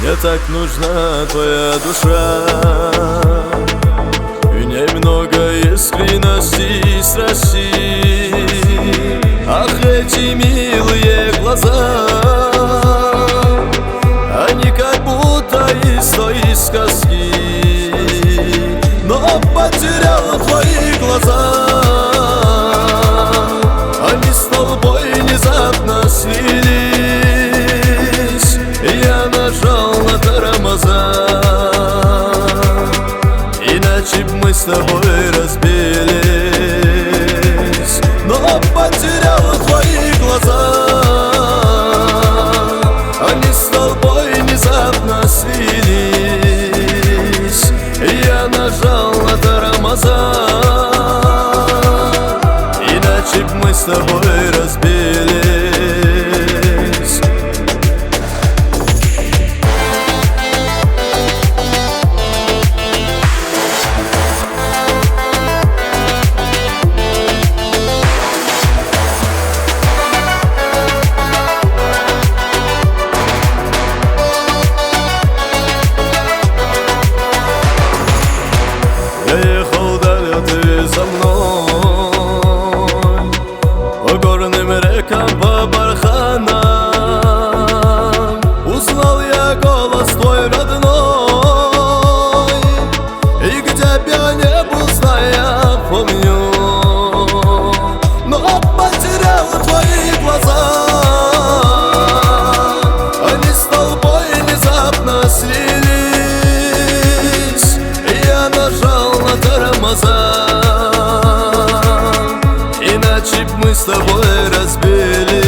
Мне так нужна твоя душа, в ней много искренности и страсти. Ах, эти милые глаза, они как будто из той сказки. Но потерял твои глаза, они с толпой внезапно слились. Я нажал на тормоза, иначе б мы с тобой разбились. Но потерял твои глаза, они с толпой внезапно слились. Я нажал на тормоза, иначе б мы с тобой разбились. Я ехал далее, ты за мной, по горным рекам, по барханам. Узнал я голос твой родной, и где б я не был, знай, я помню. Но потерял твои глаза, они с толпой внезапно слились. Я нажал на тормоза, иначе б мы с тобой разбились.